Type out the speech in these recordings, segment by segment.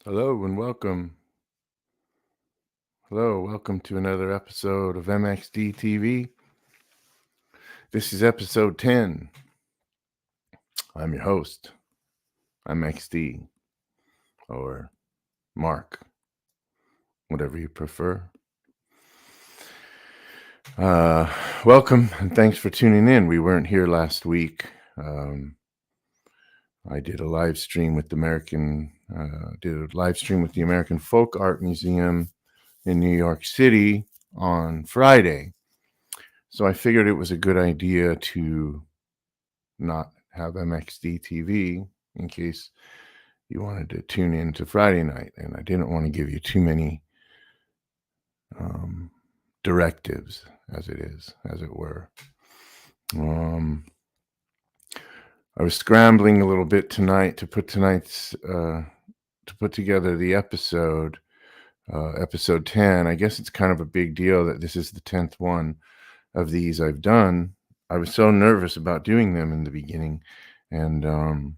Hello and welcome. Hello, welcome to another episode of MXDTV. This is episode 10. I'm your host. I'm XD or Mark, whatever you prefer. Welcome and thanks for tuning in. We weren't here last week. I did a live stream with the American Folk Art Museum in New York City on Friday. So I figured it was a good idea to not have MXDTV in case you wanted to tune in to Friday night. And I didn't want to give you too many directives, as it were. I was scrambling a little bit tonight to put together the episode 10. I guess it's kind of a big deal that this is the 10th one of these I've done. I was so nervous about doing them in the beginning, and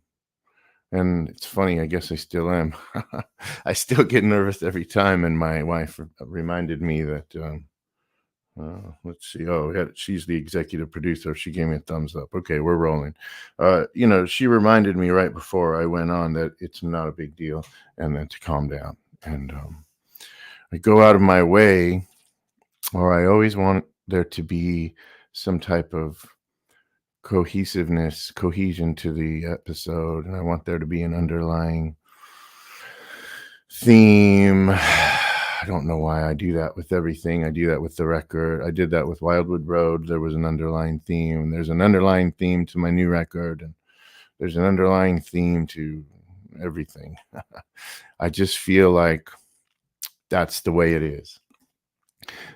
it's funny, I guess I still am. I still get nervous every time, and my wife reminded me that let's see. Oh, yeah, she's the executive producer. She gave me a thumbs up. Okay, we're rolling. She reminded me right before I went on that it's not a big deal, and then to calm down. And I go out of my way, or I always want there to be some type of cohesion to the episode, and I want there to be an underlying theme. I don't know why I do that with everything. I do that with the record. I did that with Wildwood Road. There was an underlying theme. There's an underlying theme to my new record, and there's an underlying theme to everything. I just feel like that's the way it is.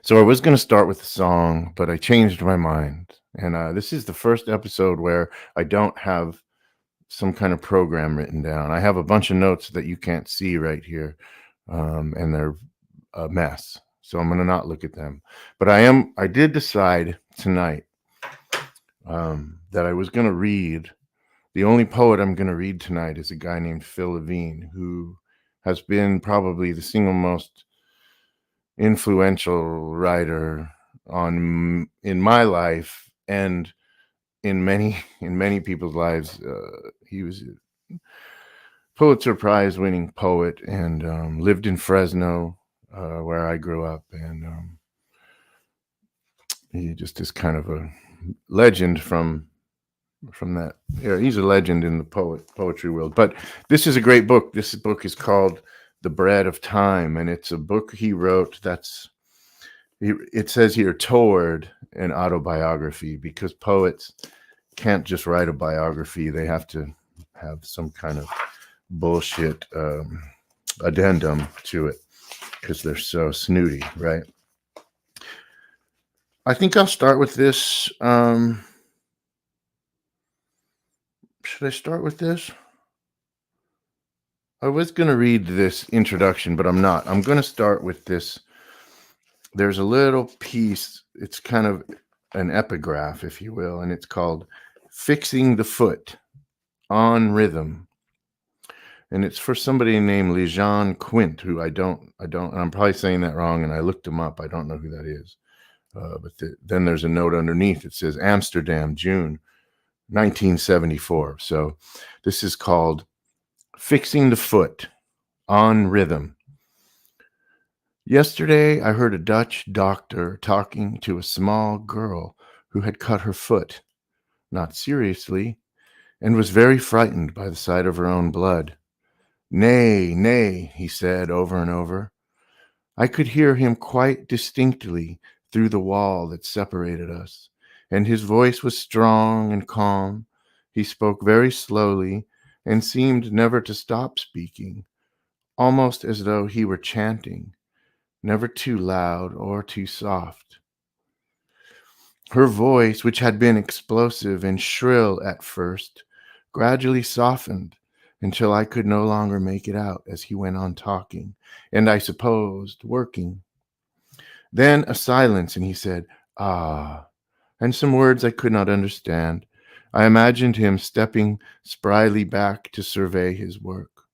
So I was going to start with a song, but I changed my mind. And this is the first episode where I don't have some kind of program written down. I have a bunch of notes that you can't see right here, and they're a mess. So I'm going to not look at them. But I did decide tonight that I was going to read. The only poet I'm going to read tonight is a guy named Phil Levine, who has been probably the single most influential writer in my life and in many people's lives. He was a Pulitzer Prize winning poet and lived in Fresno, where I grew up, and he just is kind of a legend from that. Yeah, he's a legend in the poetry world. But this is a great book. This book is called The Bread of Time, and it's a book he wrote it says here toward an autobiography, because poets can't just write a biography. They have to have some kind of bullshit addendum to it because they're so snooty, right? I think I'll start with this. Should I start with this? I was going to read this introduction, but I'm not. I'm going to start with this. There's a little piece. It's kind of an epigraph, if you will, and it's called Fixing the Foot on Rhythm. And it's for somebody named Lejean Quint, who I don't, and I'm probably saying that wrong, and I looked him up. I don't know who that is. But then there's a note underneath. It says Amsterdam, June 1974. So this is called Fixing the Foot on Rhythm. Yesterday, I heard a Dutch doctor talking to a small girl who had cut her foot, not seriously, and was very frightened by the sight of her own blood. Nay, nay, he said over and over. I could hear him quite distinctly through the wall that separated us, and his voice was strong and calm. He spoke very slowly and seemed never to stop speaking, almost as though he were chanting, never too loud or too soft. Her voice, which had been explosive and shrill at first, gradually softened until I could no longer make it out as he went on talking, and I supposed working. Then a silence, and he said, "Ah," and some words I could not understand. I imagined him stepping spryly back to survey his work.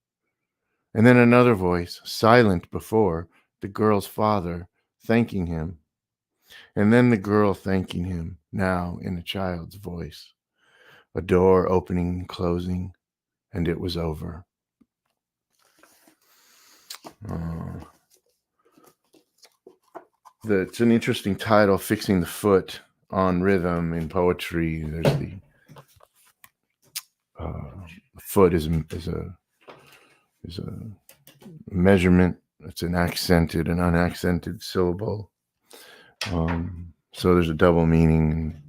And then another voice, silent before, the girl's father, thanking him. And then the girl thanking him, now in a child's voice. A door opening and closing, and it was over. It's an interesting title, Fixing the Foot on Rhythm in poetry. There's the foot is a measurement. It's an accented and unaccented syllable. So there's a double meaning.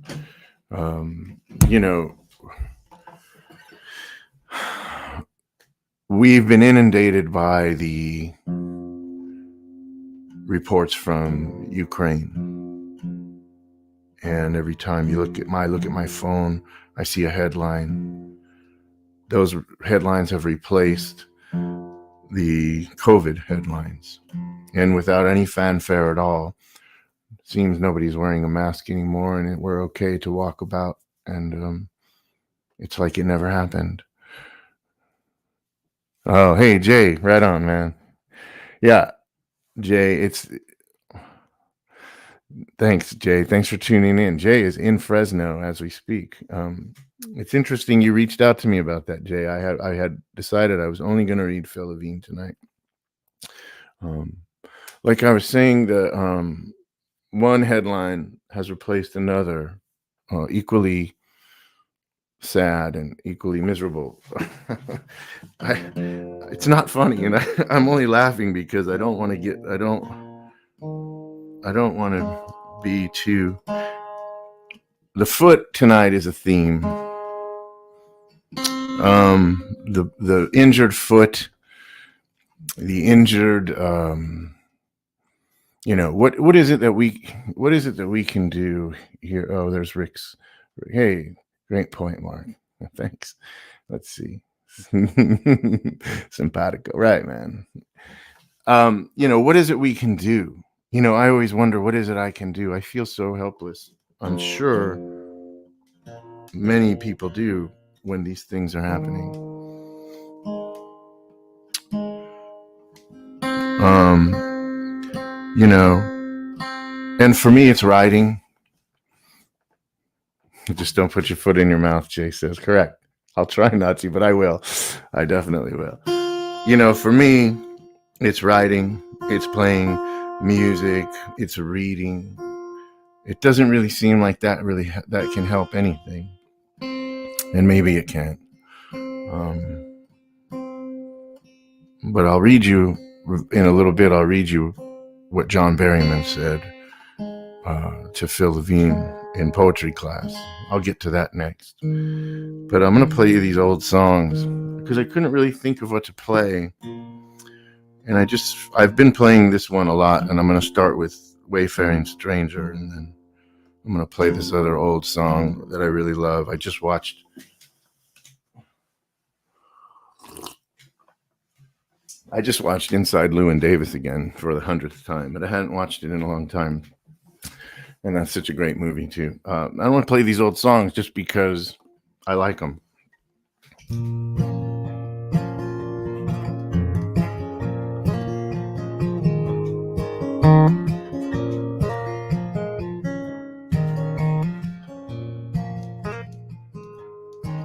We've been inundated by the reports from Ukraine, and every time you look at my phone, I see a headline. Those headlines have replaced the COVID headlines, and without any fanfare at all. It seems nobody's wearing a mask anymore, and we're okay to walk about, and it's like it never happened. Oh, hey, Jay, right on, man. Yeah, Jay, thanks, Jay. Thanks for tuning in. Jay is in Fresno as we speak. It's interesting you reached out to me about that, Jay. I had decided I was only going to read Phil Levine tonight. Like I was saying, the one headline has replaced another, equally sad and equally miserable. It's not funny, and I'm only laughing because I don't want to be too. The foot tonight is a theme. The injured foot, the injured. What is it that we can do here? Oh, there's Rick's. Hey, great point, Mark. Thanks. Let's see. Simpatico, right, man. What is it we can do? I always wonder, what is it I can do? I feel so helpless. I'm sure many people do when these things are happening. And for me, it's writing. Just don't put your foot in your mouth, Jay says. Correct. I'll try not to, but I will. I definitely will. For me, it's writing, it's playing music, it's reading. It doesn't really seem like that can help anything. And maybe it can. But I'll read you, in a little bit, I'll read you what John Berryman said to Phil Levine in poetry class. I'll get to that next. But I'm going to play you these old songs because I couldn't really think of what to play. And I've been playing this one a lot, and I'm going to start with Wayfaring Stranger, and then I'm going to play this other old song that I really love. I just watched Inside Llewyn Davis again for the 100th time, but I hadn't watched it in a long time. And that's such a great movie, too. I don't want to play these old songs just because I like them.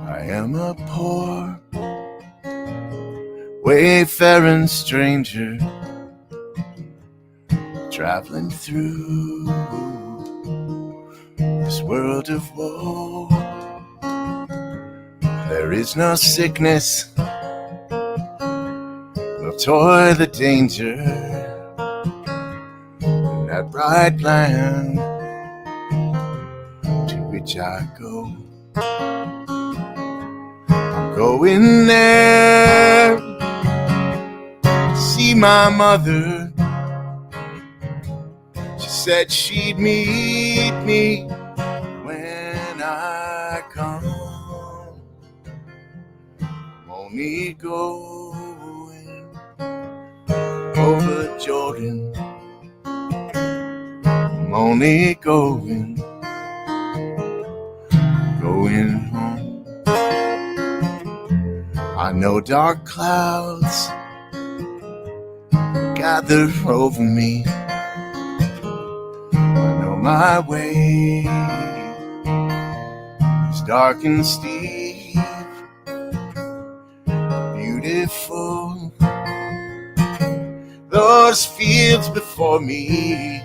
I am a poor wayfaring stranger traveling through this world of woe. There is no sickness, no toil, the danger in that bright land to which I go. I'm going there to see my mother. She said she'd meet me when I come. I'm only going over Jordan. I'm only going home. I know dark clouds gather over me. I know my way is dark and steep, beautiful. Those fields before me,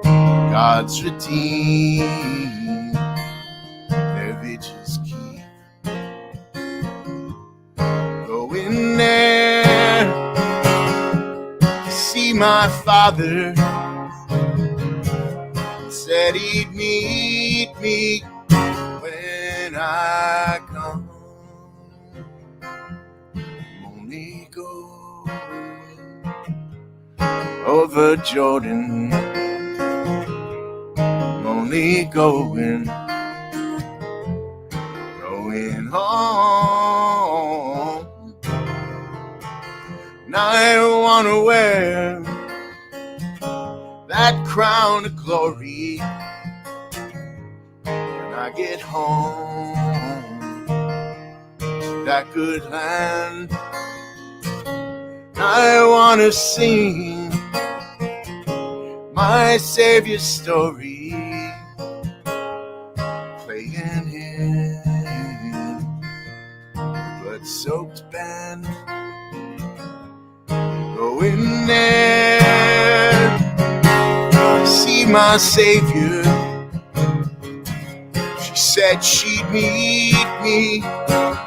God's redeemed, their vigils keep. Going there to see my Father, said he'd meet me when I come. Only go over Jordan, only going home. And I want to wear that crown of glory when I get home to that good land. I want to sing my Savior's story, playing in the blood-soaked band. Going there to see my Savior. She said she'd meet me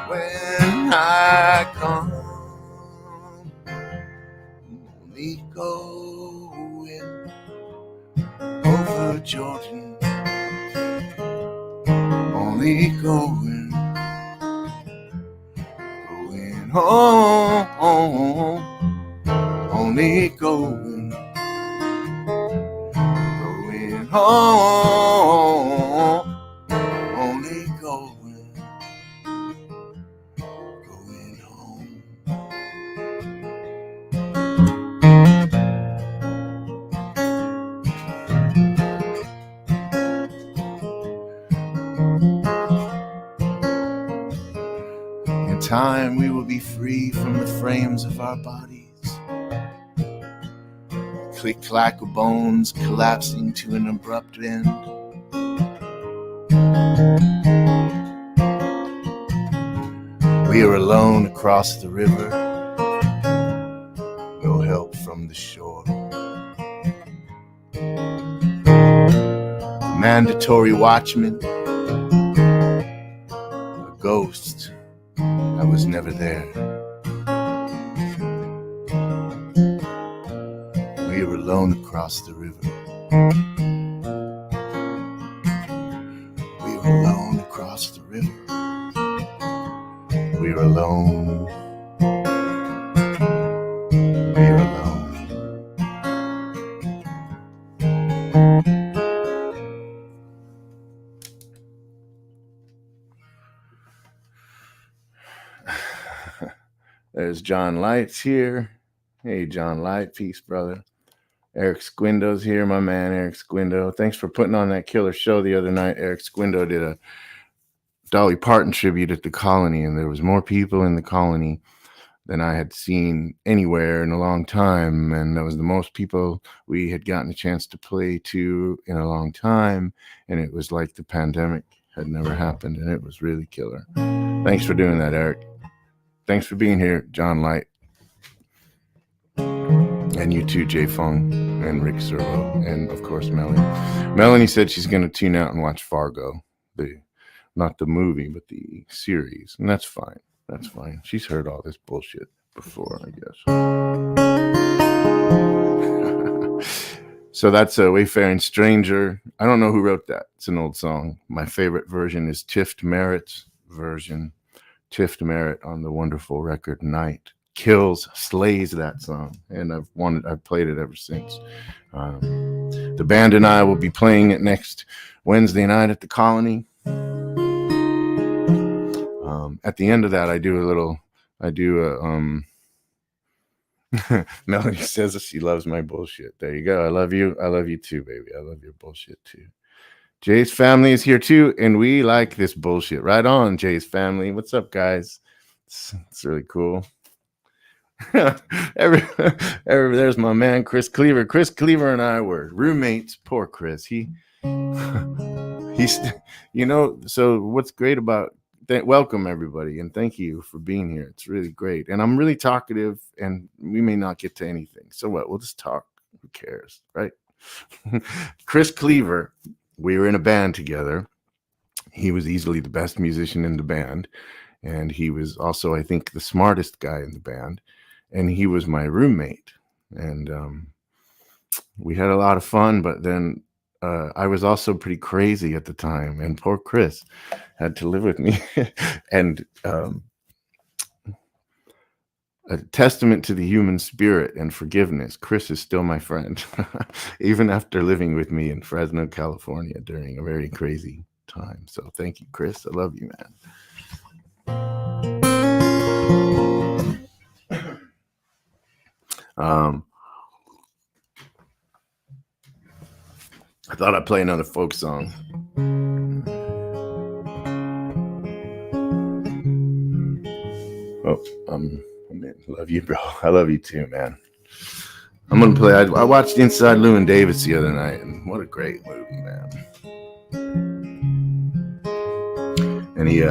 when I come. Only going over Jordan, only going home, only going home, only going home. In time we will be free from the frames of our bodies. Click-clack of bones collapsing to an abrupt end. We are alone across the river, no help from the shore. A mandatory watchman, a ghost, I was never there. We were alone across the river. We were alone across the river. We were alone. We were alone. There's John Light's here. Hey, John Light. Peace, brother. Eric Squindo's here, my man, Eric Squindo. Thanks for putting on that killer show the other night. Eric Squindo did a Dolly Parton tribute at the Colony, and there was more people in the Colony than I had seen anywhere in a long time, and that was the most people we had gotten a chance to play to in a long time, and it was like the pandemic had never happened, and it was really killer. Thanks for doing that, Eric. Thanks for being here, John Light. And you too, Jay Fung and Rick Servo, and of course Melanie. Melanie said she's going to tune out and watch Fargo, not the movie, but the series, and that's fine. That's fine. She's heard all this bullshit before, I guess. So that's a Wayfaring Stranger. I don't know who wrote that. It's an old song. My favorite version is Tift Merritt's version. Tift Merritt on the wonderful record Night slays that song, and I've played it ever since. The band and I will be playing it next Wednesday night at the Colony. At the end of that, I do Melanie says that she loves my bullshit. There you go. I love you too, baby. I love your bullshit too. Jay's family is here too, and we like this bullshit. Right on, Jay's family. What's up, guys? It's really cool. There's my man, Chris Cleaver. Chris Cleaver and I were roommates. Poor Chris. He's, so what's great about welcome everybody. And thank you for being here. It's really great. And I'm really talkative and we may not get to anything. So what? We'll just talk. Who cares? Right? Chris Cleaver, we were in a band together. He was easily the best musician in the band. And he was also, I think, the smartest guy in the band. And he was my roommate. And we had a lot of fun. But then I was also pretty crazy at the time. And poor Chris had to live with me. And a testament to the human spirit and forgiveness, Chris is still my friend, even after living with me in Fresno, California during a very crazy time. So thank you, Chris. I love you, man. I thought I'd play another folk song. Oh, man, love you, bro. I love you too, man. I'm gonna play. I watched Inside Llewyn Davis the other night, and what a great movie, man. And the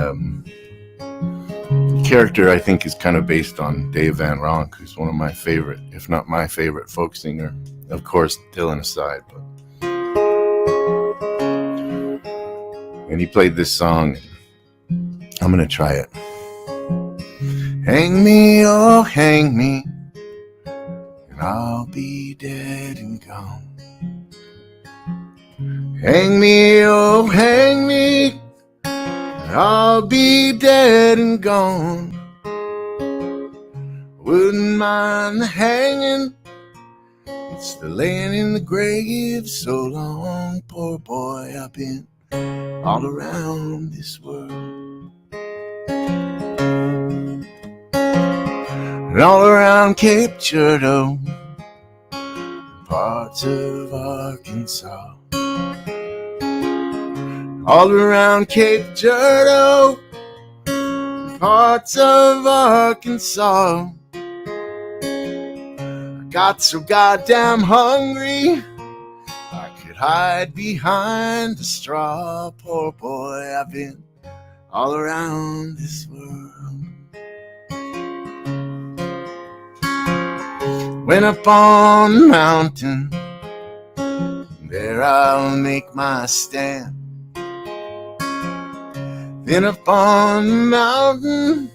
character I think is kind of based on Dave Van Ronk, who's one of my favorite, if not my favorite, folk singer. Of course, Dylan aside, but. And he played this song. I'm gonna try it. Hang me, oh hang me, and I'll be dead and gone. Hang me, oh hang me, and I'll be dead and gone. Wouldn't mind the hanging, it's the laying in the grave so long. Poor boy, I've been all around this world. And all around Cape Girardeau, parts of Arkansas. All around Cape Girardeau, parts of Arkansas. I got so goddamn hungry, I could hide behind the straw. Poor boy, I've been all around this world. Went up on the mountain, there I'll make my stand. Then up on the mountain,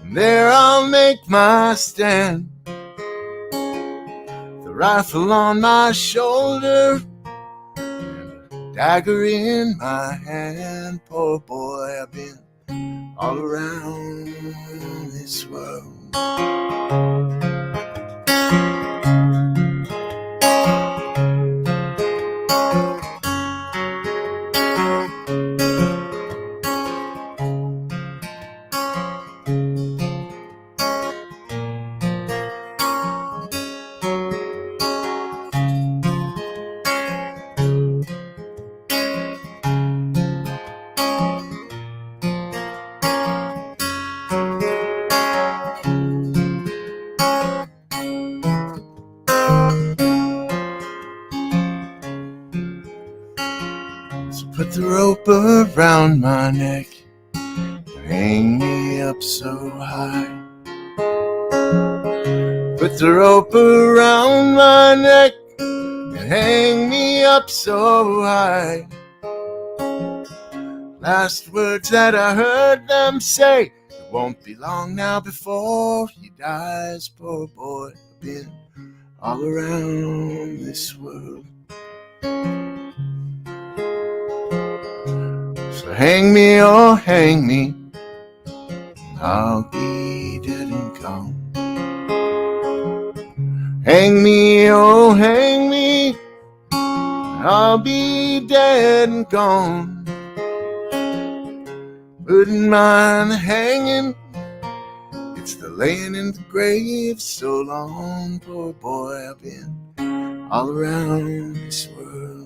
there I'll make my stand. The rifle on my shoulder, and a dagger in my hand. Poor boy, I've been all around this world. Put the rope around my neck, hang me up so high. Put the rope around my neck and hang me up so high. Last words that I heard them say, it won't be long now before he dies. Poor boy, I've been all around this world. So hang me, oh hang me, I'll be dead and gone. Hang me, oh hang me, I'll be dead and gone. Wouldn't mind hanging, it's the laying in the grave so long. Poor boy, I've been all around this world.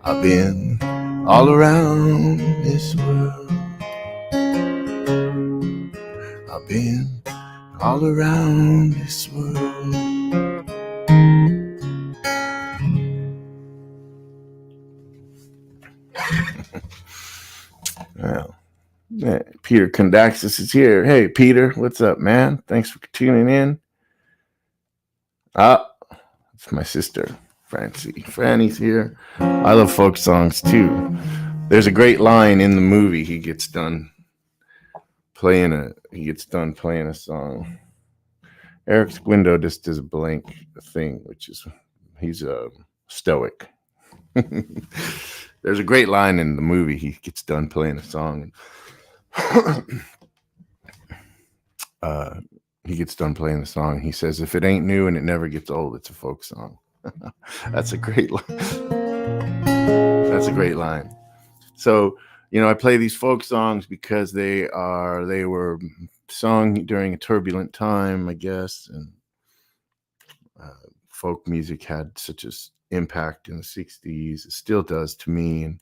I've been all around this world. I've been all around this world. Well, Peter Condaxis is here. Hey, Peter, what's up, man? Thanks for tuning in. It's my sister, Francie. Franny's here. I love folk songs, too. There's a great line in the movie. He gets done playing a song. Eric's window just does a blank thing, which is he's a stoic. There's a great line in the movie. He gets done playing a song. He gets done playing the song. He says, "If it ain't new and it never gets old, it's a folk song." That's a great line. That's a great line. So, I play these folk songs because they were sung during a turbulent time, I guess, and folk music had such an impact in the 60s. It still does to me. And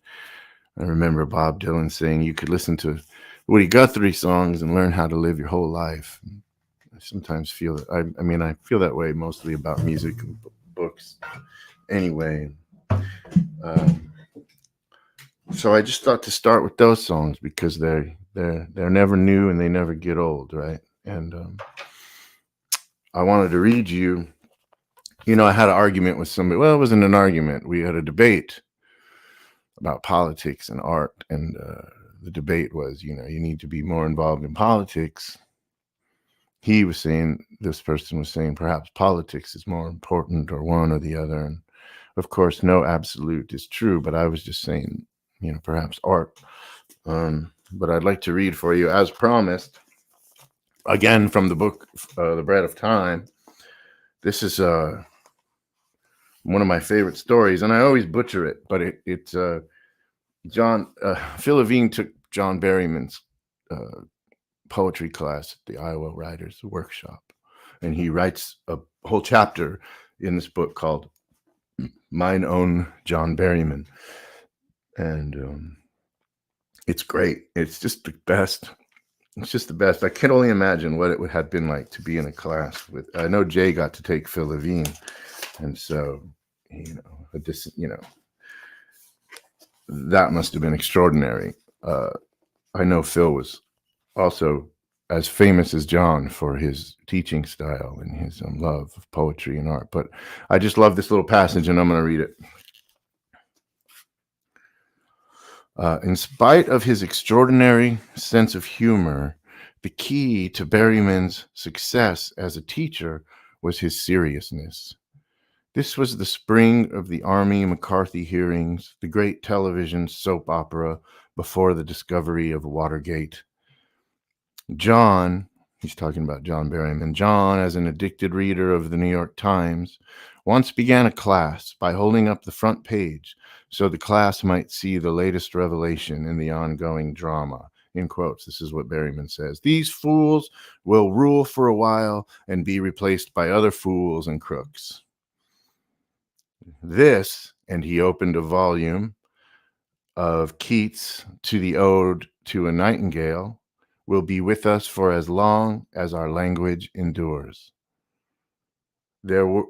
I remember Bob Dylan saying you could listen to Woody Guthrie songs and learn how to live your whole life. I sometimes feel that. I feel that way mostly about music and books. Anyway, so I just thought to start with those songs because they're never new and they never get old, right? And I wanted to read you. I had an argument with somebody. Well, it wasn't an argument. We had a debate about politics and art, and the debate was, you need to be more involved in politics. This person was saying perhaps politics is more important or one or the other. And of course, no absolute is true, but I was just saying, perhaps art. But I'd like to read for you, as promised, again from the book, The Bread of Time. This is one of my favorite stories, and I always butcher it, but it's Phil Levine took John Berryman's poetry class at the Iowa Writers Workshop, and he writes a whole chapter in this book called Mine Own John Berryman, and it's great. It's just the best. It's just the best. I can only imagine what it would have been like to be in a class with. I know Jay got to take Phil Levine, and so that must have been extraordinary. I know Phil was also as famous as John for his teaching style and his love of poetry and art. But I just love this little passage, and I'm going to read it. In spite of his extraordinary sense of humor, the key to Berryman's success as a teacher was his seriousness. This was the spring of the Army McCarthy hearings, the great television soap opera before the discovery of Watergate. John, he's talking about John Berryman, John, as an addicted reader of the New York Times, once began a class by holding up the front page so the class might see the latest revelation in the ongoing drama. In quotes, this is what Berryman says. These fools will rule for a while and be replaced by other fools and crooks. This, and he opened a volume of Keats to the Ode to a Nightingale, will be with us for as long as our language endures.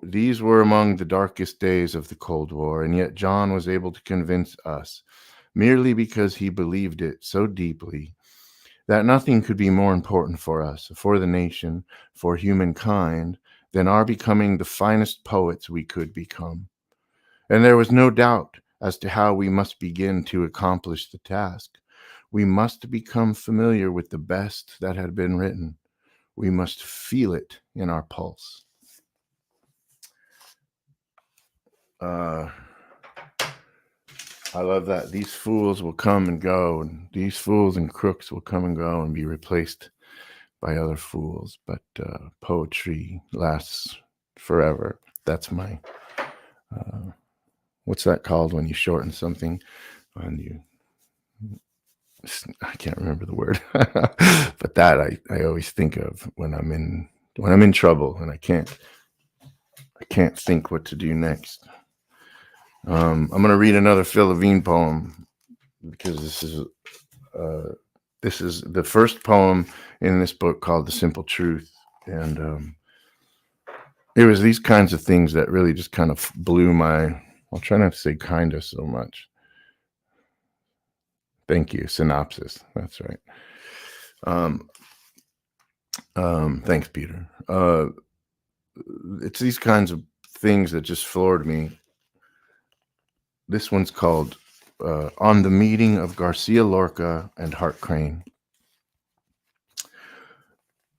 These were among the darkest days of the Cold War, and yet John was able to convince us, merely because he believed it so deeply, that nothing could be more important for us, for the nation, for humankind, than our becoming the finest poets we could become. And there was no doubt as to how we must begin to accomplish the task. We must become familiar with the best that had been written. We must feel it in our pulse. I love that. These fools will come and go, and these fools and crooks will come and go and be replaced by other fools. But poetry lasts forever. That's my... what's that called when you shorten something? I can't remember the word, but that I always think of when I'm in trouble and I can't think what to do next. I'm going to read another Phil Levine poem because this is This is the first poem in this book called The Simple Truth. And it was these kinds of things that really just kind of blew my, I'll try not to say kind of so much. Thank you. Synopsis. That's right. Thanks, Peter. It's these kinds of things that just floored me. This one's called On the Meeting of Garcia Lorca and Hart Crane.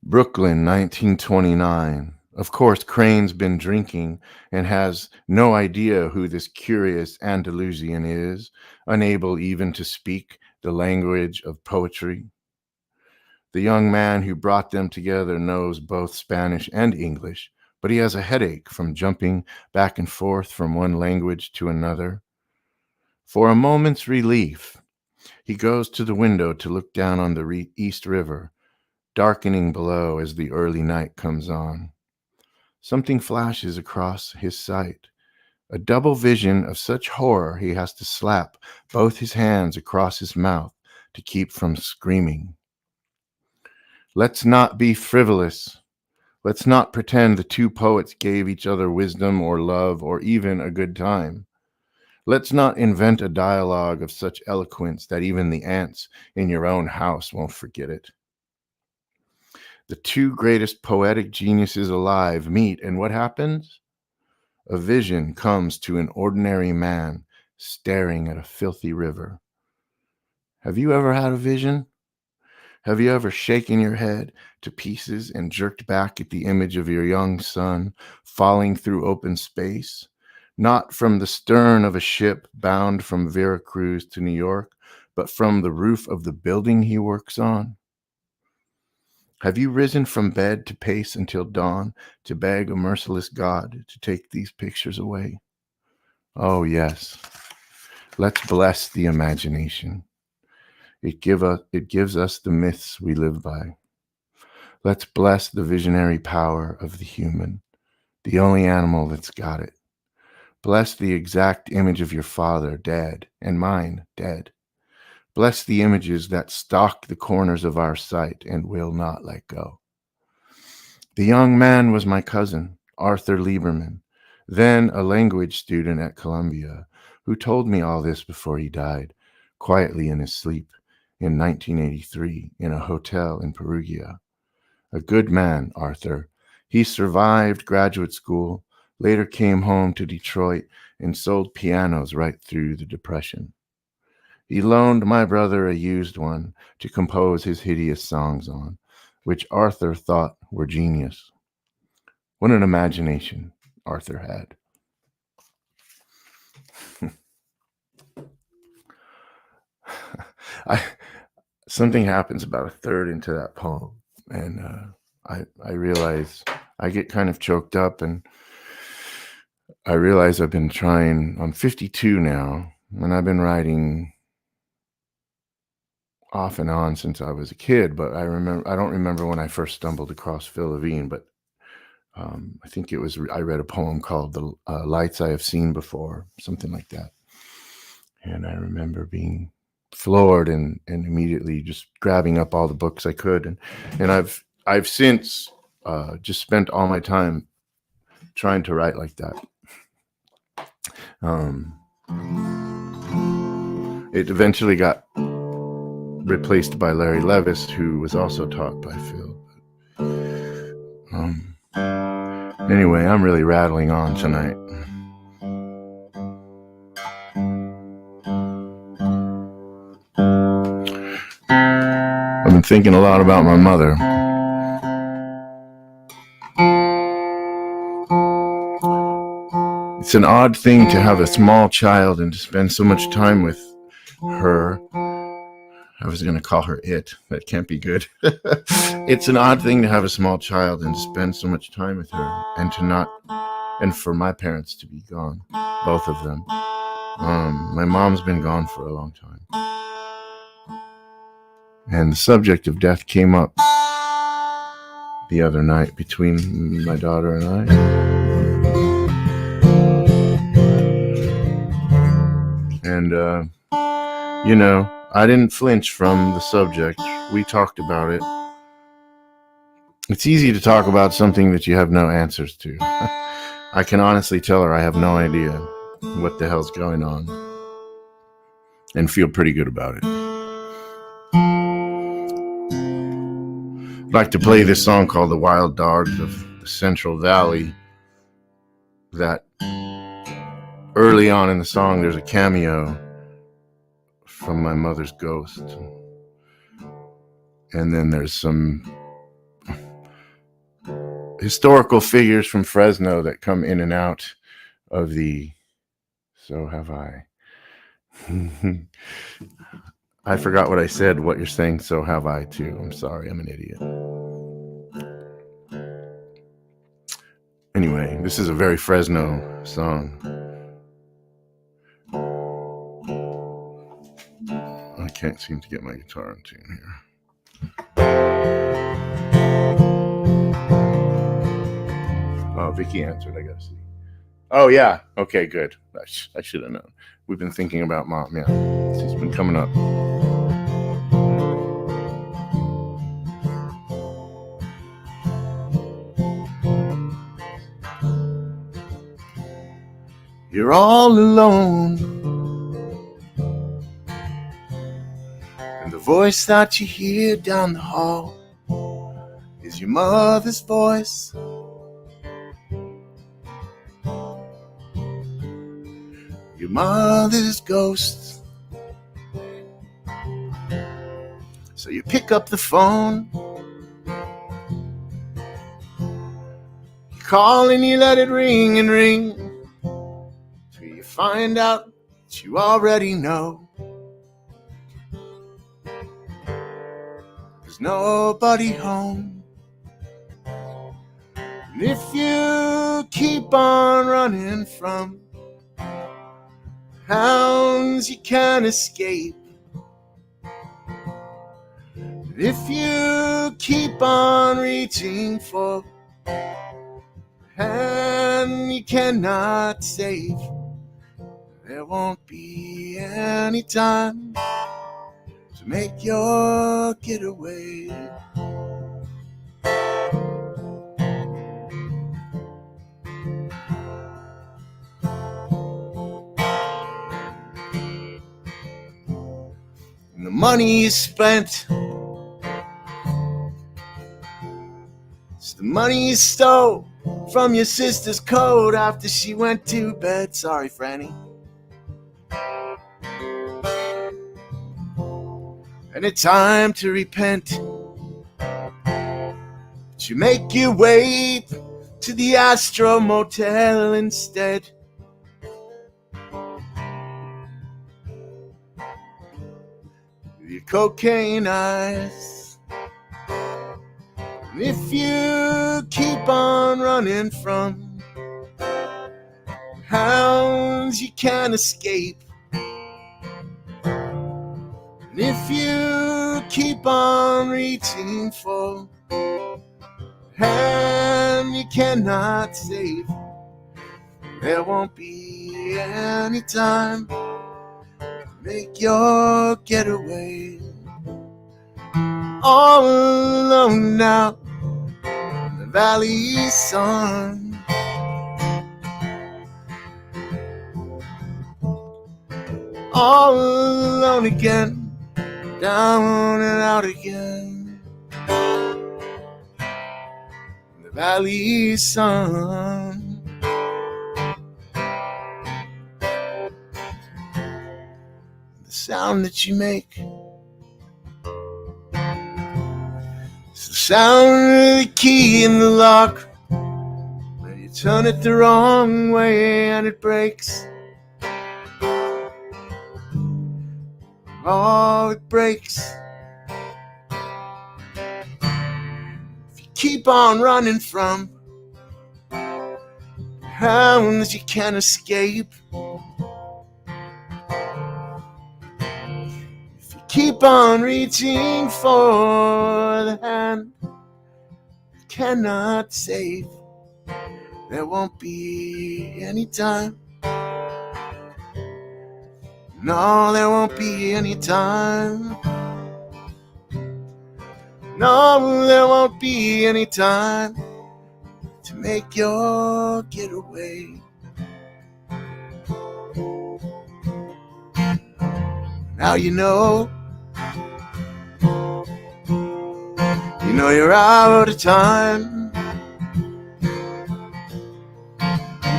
Brooklyn, 1929. Of course, Crane's been drinking and has no idea who this curious Andalusian is, unable even to speak the language of poetry. The young man who brought them together knows both Spanish and English, but he has a headache from jumping back and forth from one language to another. For a moment's relief, he goes to the window to look down on the East River, darkening below as the early night comes on. Something flashes across his sight, a double vision of such horror he has to slap both his hands across his mouth to keep from screaming. Let's not be frivolous. Let's not pretend the two poets gave each other wisdom or love or even a good time. Let's not invent a dialogue of such eloquence that even the ants in your own house won't forget it. The two greatest poetic geniuses alive meet, and what happens? A vision comes to an ordinary man staring at a filthy river. Have you ever had a vision? Have you ever shaken your head to pieces and jerked back at the image of your young son falling through open space? Not from the stern of a ship bound from Veracruz to New York, but from the roof of the building he works on? Have you risen from bed to pace until dawn to beg a merciless God to take these pictures away? Oh, yes. Let's bless the imagination. It gives us the myths we live by. Let's bless the visionary power of the human, the only animal that's got it. Bless the exact image of your father, dead, and mine, dead. Bless the images that stalk the corners of our sight and will not let go. The young man was my cousin, Arthur Lieberman, then a language student at Columbia, who told me all this before he died, quietly in his sleep, in 1983, in a hotel in Perugia. A good man, Arthur. He survived graduate school, later came home to Detroit, and sold pianos right through the Depression. He loaned my brother a used one to compose his hideous songs on, which Arthur thought were genius. What an imagination Arthur had. Something happens about a third into that poem, and I realize I get kind of choked up, and I realize I'm 52 now, and I've been writing off and on since I was a kid, but I don't remember when I first stumbled across Phil Levine, but I think I read a poem called The Lights I Have Seen Before, something like that. And I remember being floored and immediately just grabbing up all the books I could. And I've since just spent all my time trying to write like that. It eventually got replaced by Larry Levis, who was also taught by Phil. Anyway, I'm really rattling on tonight. I've been thinking a lot about my mother. It's an odd thing to have a small child and to spend so much time with her. I was going to call her it. That can't be good. It's an odd thing to have a small child and to spend so much time with her and for my parents to be gone, both of them. My mom's been gone for a long time. And the subject of death came up the other night between my daughter and I. And, I didn't flinch from the subject. We talked about it. It's easy to talk about something that you have no answers to. I can honestly tell her I have no idea what the hell's going on and feel pretty good about it. I'd like to play this song called The Wild Dogs of the Central Valley. That early on in the song, there's a cameo from my mother's ghost. And then there's some historical figures from Fresno that come in and out of the So Have I. I forgot what I said. What you're saying, so have I too. I'm sorry, I'm an idiot. Anyway, this is a very Fresno song. I can't seem to get my guitar in tune here. Oh, Vicky answered, I gotta see. Oh, yeah. Okay, good. I should have known. We've been thinking about Mom, yeah. She's been coming up. You're all alone, and the voice that you hear down the hall is your mother's voice. Your mother's ghost. So you pick up the phone, you call and you let it ring and ring, till you find out that you already know. There's nobody home. And if you keep on running from hounds, you can't escape. And if you keep on reaching for a hand you cannot save, there won't be any time to make your getaway. And the money is spent, it's the money you stole from your sister's coat after she went to bed. Sorry, Franny. And it's time to repent, but you make your way to the Astro Motel instead. With your cocaine eyes. And if you keep on running from hounds you can't escape, and if you keep on reaching for a hand you cannot save, there won't be any time to make your getaway. All alone now in the valley sun, all alone again, down and out again in the valley sun. The sound that you make, it's the sound of the key in the lock when you turn it the wrong way and it breaks. Oh, it breaks. If you keep on running from hounds you can't escape, if you keep on reaching for the hand you cannot save, there won't be any time. No, there won't be any time No, there won't be any time to make your getaway. Now you know you're out of time.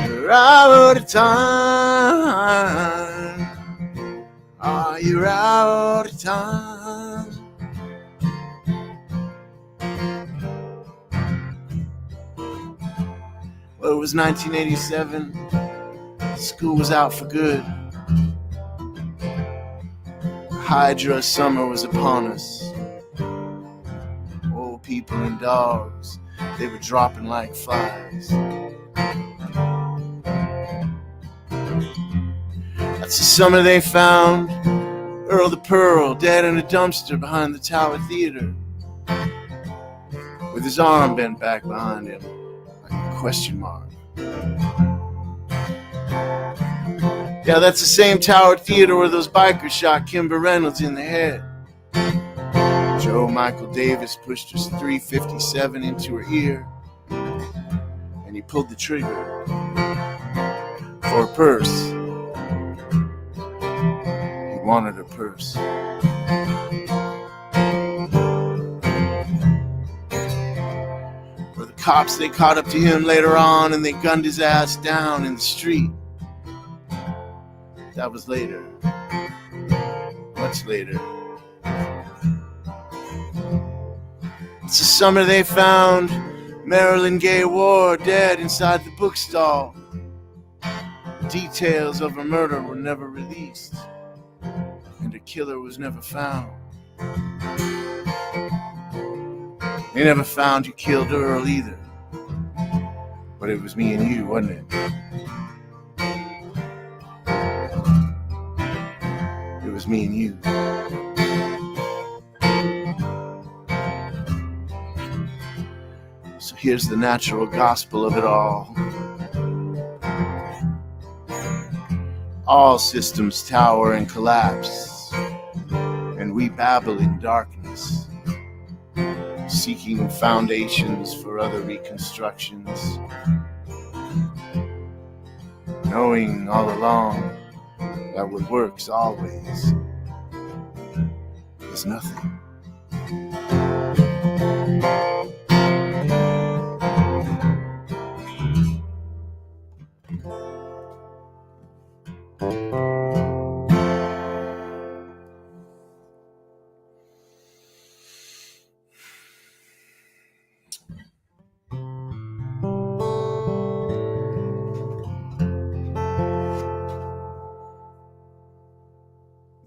You're out of time. Ah, you're out of time. Well, it was 1987. School was out for good. Hydra summer was upon us. Old people and dogs, they were dropping like flies. That's the summer they found Earl the Pearl dead in a dumpster behind the Tower Theater, with his arm bent back behind him like a question mark. Yeah, that's the same Tower Theater where those bikers shot Kimber Reynolds in the head. Joe Michael Davis pushed his .357 into her ear, and he pulled the trigger for a purse. He wanted a purse. For the cops, they caught up to him later on, and they gunned his ass down in the street. That was later. Much later. It's the summer they found Marilyn Gay Ward dead inside the bookstall. Details of her murder were never released, and her killer was never found. They never found who killed Earl either. But it was me and you, wasn't it? It was me and you. So here's the natural gospel of it all. All systems tower and collapse, and we babble in darkness, seeking foundations for other reconstructions, knowing all along that what works always is nothing.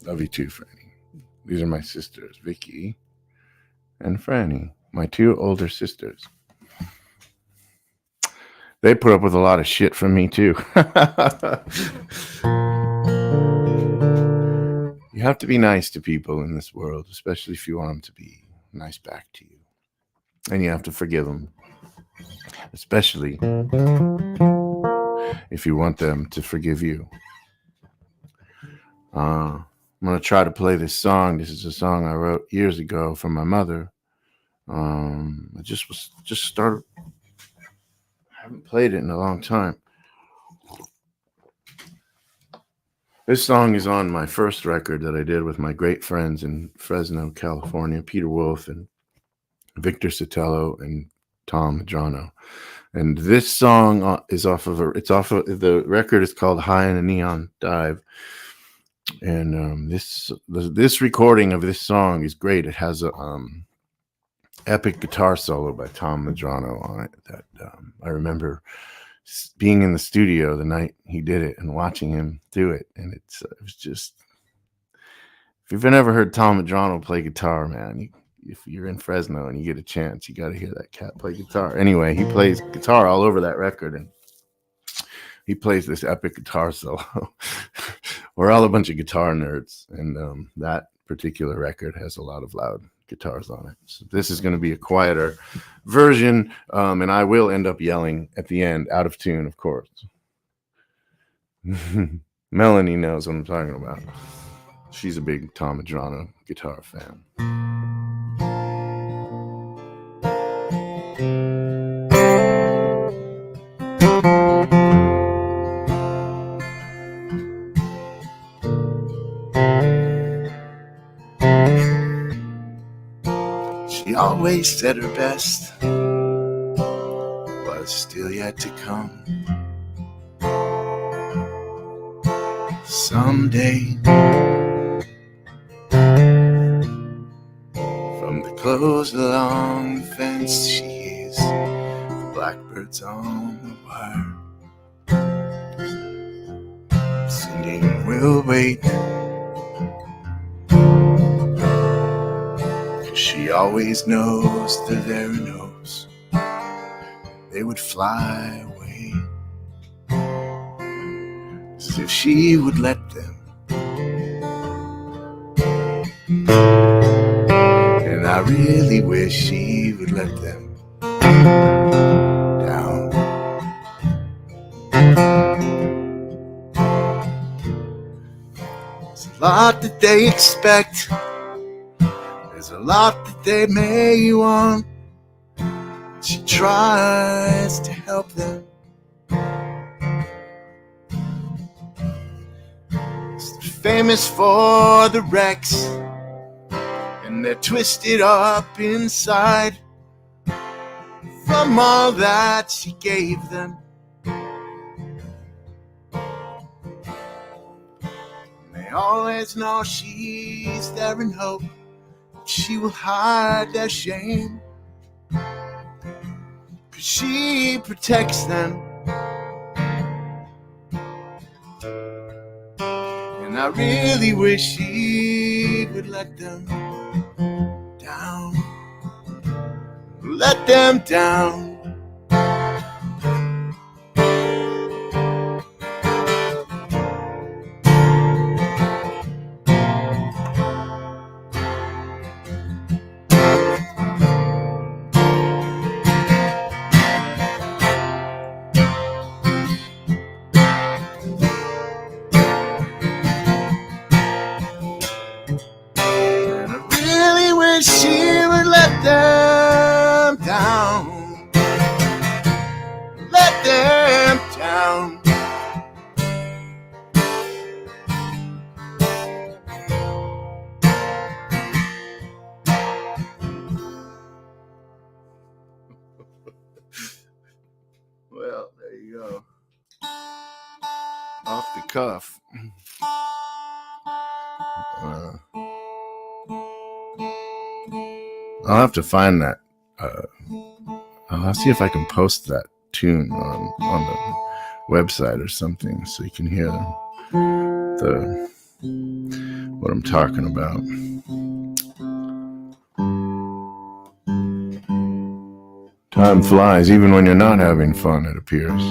Love you too, Franny. These are my sisters, Vicky and Franny, my two older sisters. They put up with a lot of shit from me too. You have to be nice to people in this world, especially if you want them to be nice back to you. And you have to forgive them, especially if you want them to forgive you. I'm going to try to play this song. This is a song I wrote years ago for my mother. I haven't played it in a long time. This song is on my first record that I did with my great friends in Fresno, California, Peter Wolf and Victor Sotelo and Tom Madrano. And this song is the record is called High in a Neon Dive. And this recording of this song is great. It has a epic guitar solo by Tom Madrano on it that I remember being in the studio the night he did it and watching him do it. And it was just, if you've never heard Tom Madrano play guitar, man, if you're in Fresno and you get a chance, you got to hear that cat play guitar. Anyway, he plays guitar all over that record, and he plays this epic guitar solo. We're all a bunch of guitar nerds, and that particular record has a lot of loud guitars on it. So this is going to be a quieter version, and I will end up yelling at the end, out of tune, of course. Melanie knows what I'm talking about. She's a big Tom Madrano guitar fan. She always said her best was still yet to come. Someday, from the clothes along the fence, she hears the blackbirds on the wire singing, "We'll wait." 'Cause she always knows they're there and hopes they would fly away, as if she would let them. And I really wish she would let them down. There's a lot that they expect, there's a lot that they may want. She tries to help them. They're famous for the wrecks, and they're twisted up inside from all that she gave them. And they always know she's there in hope that she will hide their shame, 'cause she protects them. And I really wish she would let them down. Let them down. She would let them down. Let them down. Well, there you go. Off the cuff. I'll have to find that. I'll see if I can post that tune on the website or something, so you can hear what I'm talking about. Time flies, even when you're not having fun, it appears.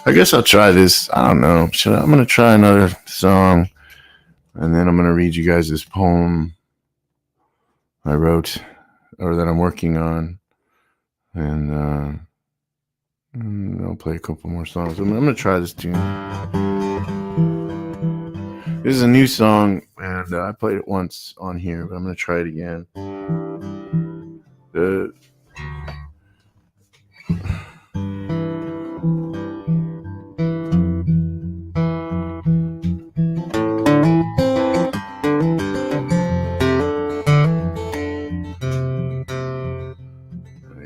I guess I'll try this. I don't know. I'm going to try another song, and then I'm going to read you guys this poem I wrote, or that I'm working on, and I'll play a couple more songs. I'm going to try this tune. This is a new song, and I played it once on here, but I'm going to try it again.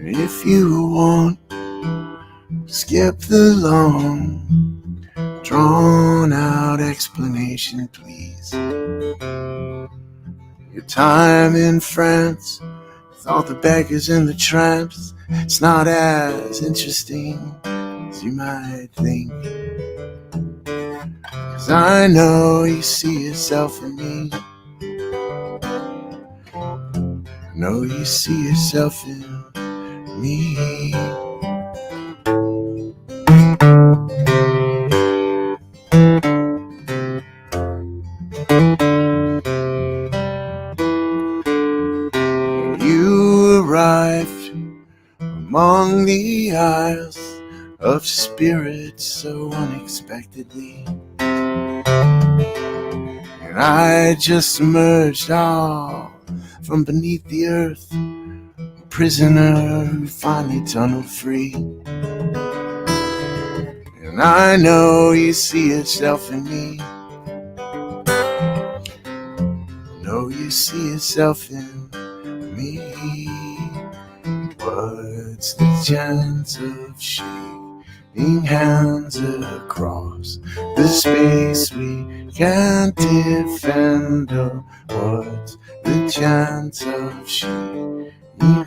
If you want, skip the long, drawn-out explanation, please. Your time in France with all the beggars and the tramps, it's not as interesting as you might think. 'Cause I know you see yourself in me. I know you see yourself in me. You arrived among the isles of spirit so unexpectedly, and I just emerged all from beneath the earth, prisoner who finally tunneled free. And I know you see yourself in me. I know you see yourself in me. What's the chance of shaking hands across the space we can't defend? Or what's the chance of shaking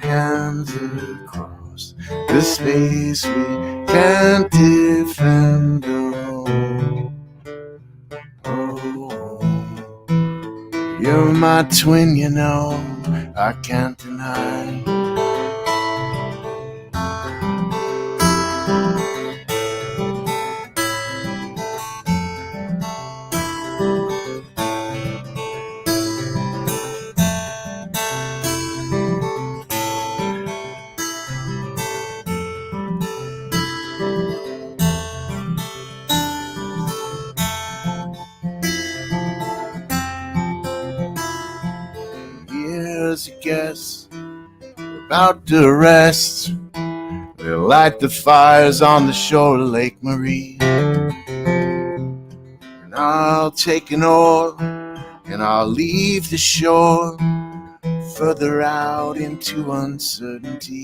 hands across the space we can't defend? Oh, you're my twin, you know, I can't deny. Here's a guess about the rest. They'll light the fires on the shore of Lake Marie. And I'll take an oar and I'll leave the shore further out into uncertainty.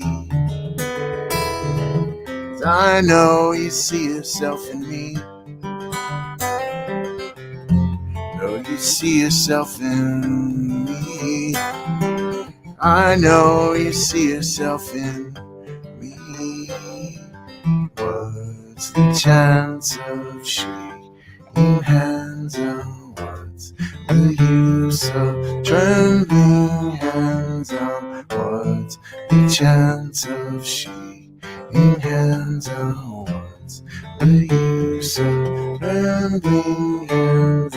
'Cause I know you see yourself in me. Know you see yourself in me. I know you see yourself in me. What's the chance of shaking hands? And what's the use of trembling hands? And what's the chance of shaking hands? And what's the use of trembling hands?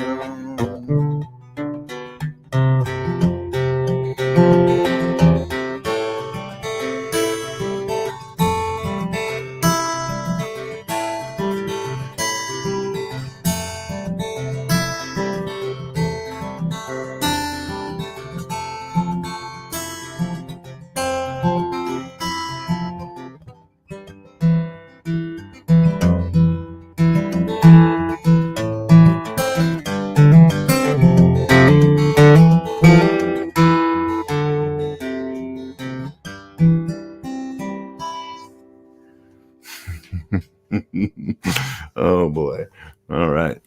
Oh boy. All right.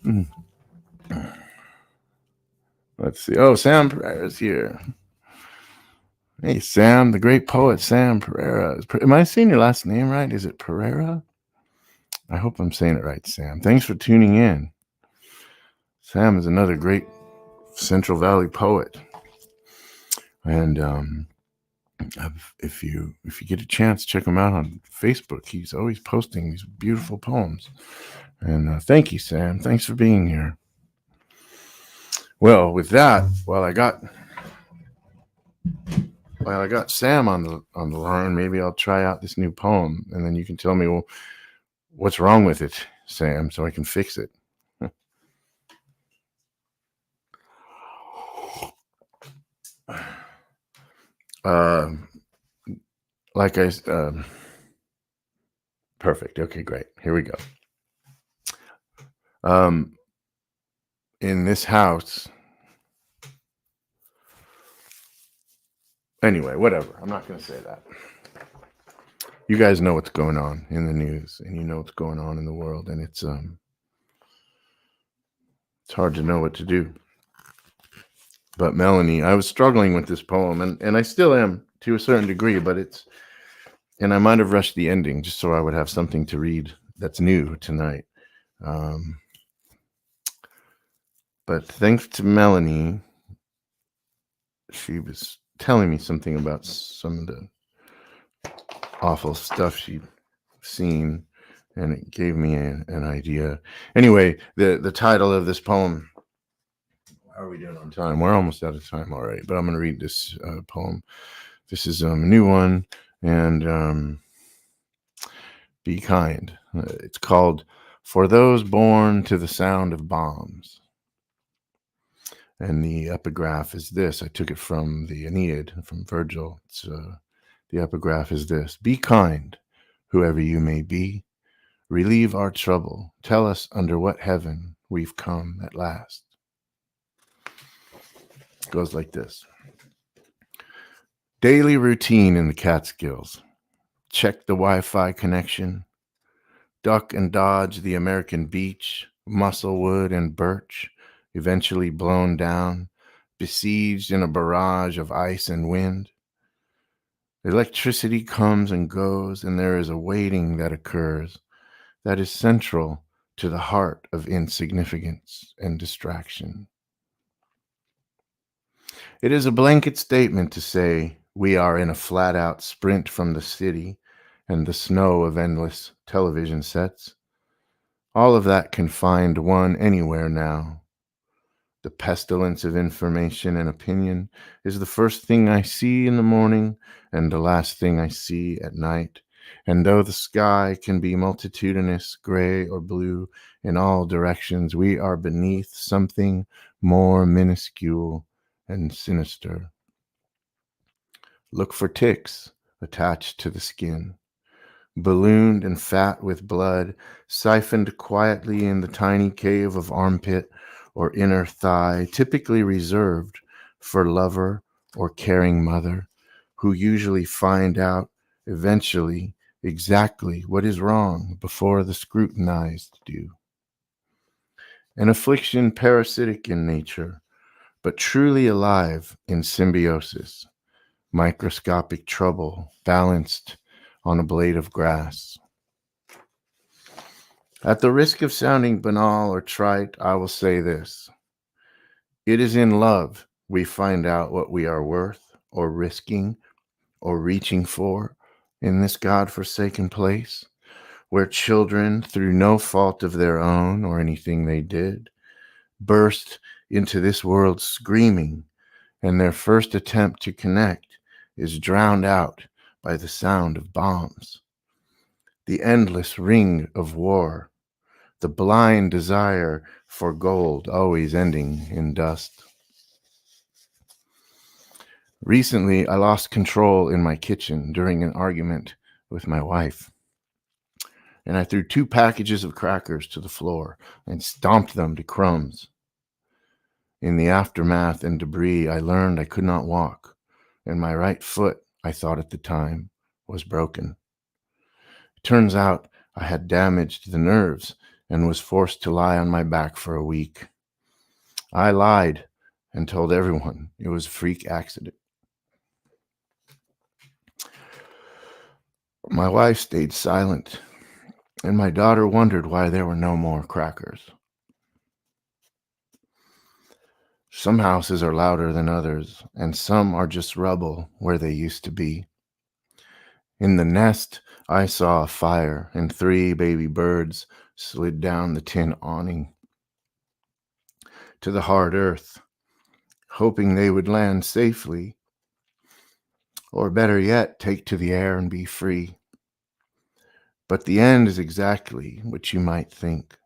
Let's see. Oh, Sam Pereira's here. Hey, Sam, the great poet Sam Pereira. Am I saying your last name right? Is it Pereira? I hope I'm saying it right, Sam. Thanks for tuning in. Sam is another great Central Valley poet. And if you get a chance, check him out on Facebook. He's always posting these beautiful poems. And thank you, Sam. Thanks for being here. Well, with that, while I got Sam on the line, maybe I'll try out this new poem, and then you can tell me, well, what's wrong with it, Sam, so I can fix it. Perfect. Okay, great. Here we go. In this house. Anyway, whatever. I'm not going to say that. You guys know what's going on in the news, and you know what's going on in the world, and it's hard to know what to do. But Melanie, I was struggling with this poem, and I still am to a certain degree, and I might have rushed the ending just so I would have something to read that's new tonight. But thanks to Melanie, she was telling me something about some of the awful stuff she'd seen, and it gave me an idea. Anyway, the title of this poem, how are we doing on time? We're almost out of time already, but I'm going to read this poem. This is a new one, and be kind. It's called For Those Born to the Sound of Bombs. And the epigraph is this. I took it from the Aeneid, from Virgil. It's The epigraph is this: be kind, whoever you may be. Relieve our trouble. Tell us under what heaven we've come at last. It goes like this. Daily routine in the Catskills. Check the Wi-Fi connection. Duck and dodge the American beach, musclewood and birch, eventually blown down, besieged in a barrage of ice and wind. Electricity comes and goes, and there is a waiting that occurs that is central to the heart of insignificance and distraction. It is a blanket statement to say we are in a flat-out sprint from the city and the snow of endless television sets. All of that can find one anywhere now. The pestilence of information and opinion is the first thing I see in the morning and the last thing I see at night. And though the sky can be multitudinous, gray or blue in all directions, we are beneath something more minuscule and sinister. Look for ticks attached to the skin, ballooned and fat with blood, siphoned quietly in the tiny cave of armpit or inner thigh, typically reserved for lover or caring mother, who usually find out eventually exactly what is wrong before the scrutinized do. An affliction parasitic in nature, but truly alive in symbiosis, microscopic trouble balanced on a blade of grass. At the risk of sounding banal or trite, I will say this. It is in love we find out what we are worth or risking or reaching for in this God-forsaken place, where children, through no fault of their own or anything they did, burst into this world screaming, and their first attempt to connect is drowned out by the sound of bombs. The endless ring of war, the blind desire for gold always ending in dust. Recently, I lost control in my kitchen during an argument with my wife, and I threw 2 packages of crackers to the floor and stomped them to crumbs. In the aftermath and debris, I learned I could not walk, and my right foot, I thought at the time, was broken. It turns out I had damaged the nerves and was forced to lie on my back for a week. I lied and told everyone it was a freak accident. My wife stayed silent, and my daughter wondered why there were no more crackers. Some houses are louder than others, and some are just rubble where they used to be. In the nest, I saw a fire, and 3 baby birds slid down the tin awning to the hard earth, hoping they would land safely, or better yet, take to the air and be free. But the end is exactly what you might think.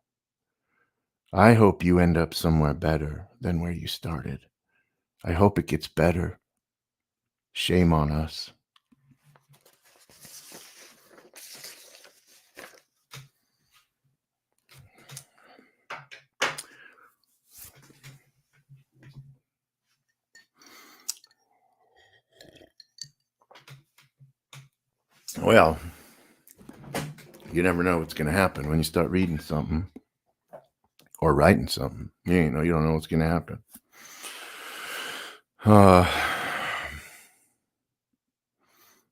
I hope you end up somewhere better than where you started. I hope it gets better. Shame on us. Well, you never know what's going to happen when you start reading something or writing something. You don't know what's going to happen. I'm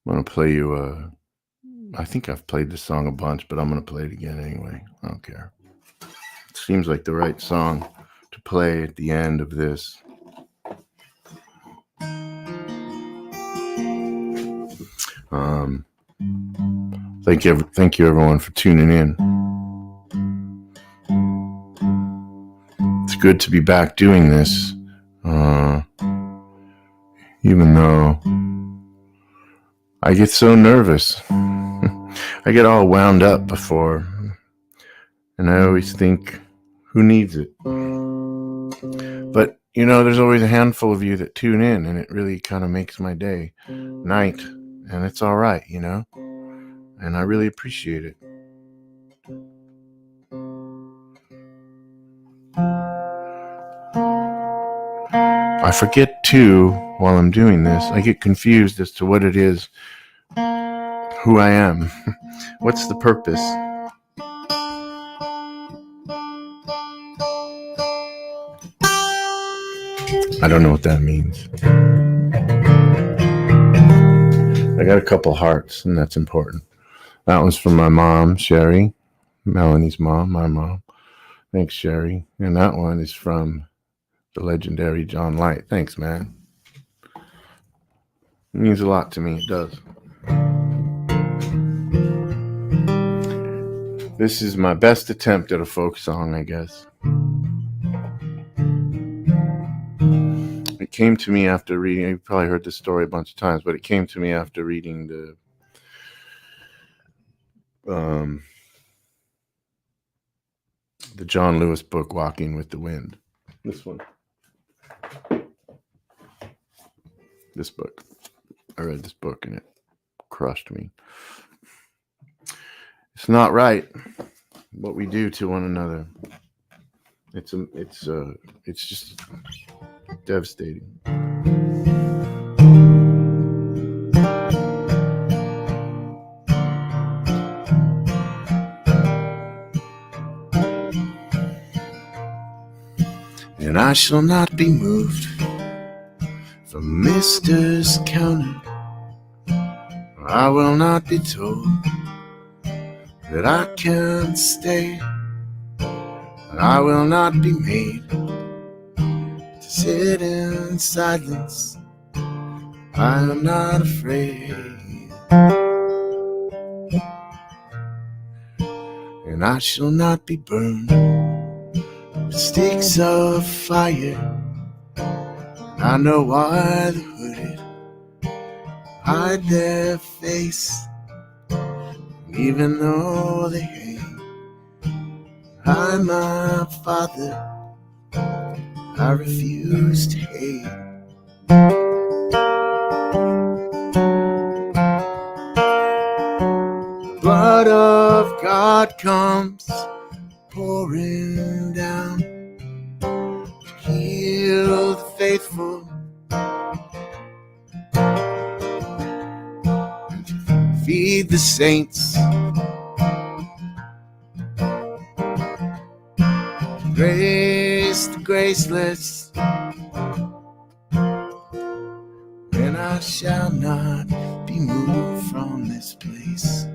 going to play you I think I've played this song a bunch, but I'm going to play it again anyway. I don't care. It seems like the right song to play at the end of this. Thank you everyone for tuning in. It's good to be back doing this, even though I get so nervous. I get all wound up before, and I always think, who needs it? But, there's always a handful of you that tune in, and it really kind of makes my day, night, and it's all right, and I really appreciate it. I forget too, while I'm doing this, I get confused as to what it is, who I am. What's the purpose? I don't know what that means. I got a couple hearts, and that's important. That one's from my mom, Sherry, Melanie's mom, my mom. Thanks, Sherry. And that one is from the legendary John Light. Thanks, man. It means a lot to me. It does. This is my best attempt at a folk song, I guess. It came to me after reading, you probably heard this story a bunch of times, but it came to me after reading the John Lewis book, Walking with the Wind. This one. This book. I read this book and it crushed me. It's not right what we do to one another. It's just devastating. And I shall not be moved from Mister's counter. I will not be told that I can't stay. And I will not be made to sit in silence. I am not afraid. And I shall not be burned with sticks of fire. And I know why the hooded hide their face. And even though they hang behind my father, I refuse to hate. The blood of God comes pouring down to heal the faithful and to feed the saints, to grace the graceless. And I shall not be moved from this place.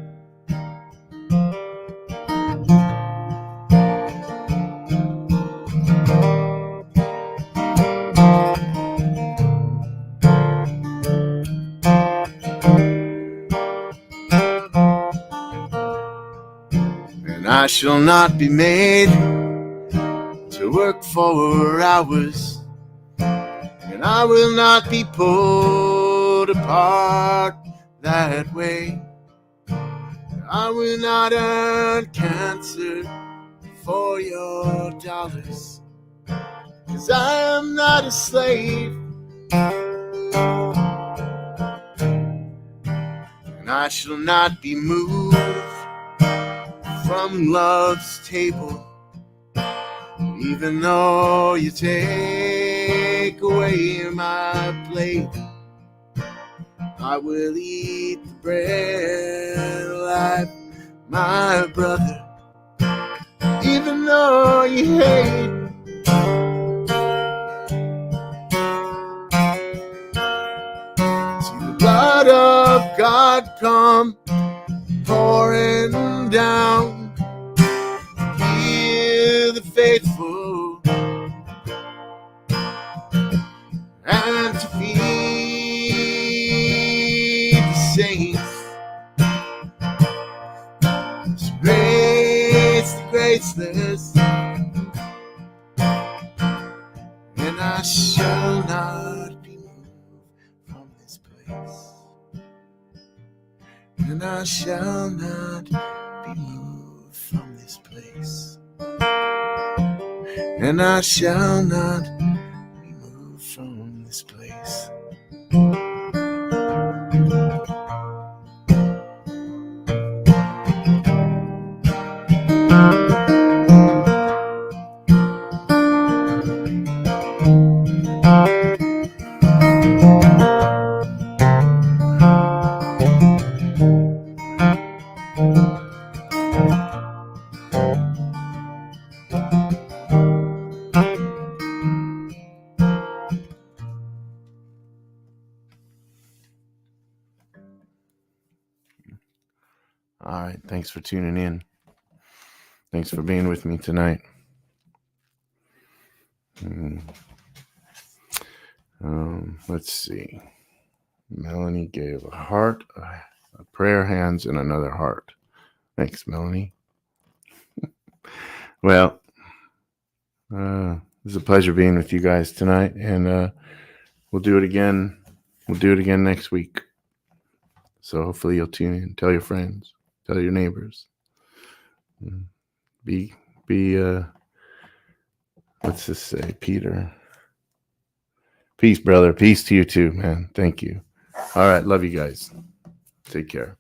I shall not be made to work 4 hours, and I will not be pulled apart that way. I will not earn cancer for your dollars, 'cause I am not a slave. And I shall not be moved from love's table, even though you take away my plate. I will eat the bread like my brother, even though you hate. See the blood of God come pouring down, heal the faithful and to feed the saints, to grace the graceless. And I shall not be moved from this place. And I shall not be moved from this place. And I shall not be moved from this place. All right. Thanks for tuning in. Thanks for being with me tonight. Let's see. Melanie gave a heart, a prayer hands, and another heart. Thanks, Melanie. Well, it was a pleasure being with you guys tonight, and we'll do it again. We'll do it again next week. So hopefully you'll tune in. Tell your friends. Tell your neighbors. Be what's this say, Peter? Peace, brother. Peace to you too, man. Thank you. All right. Love you guys. Take care.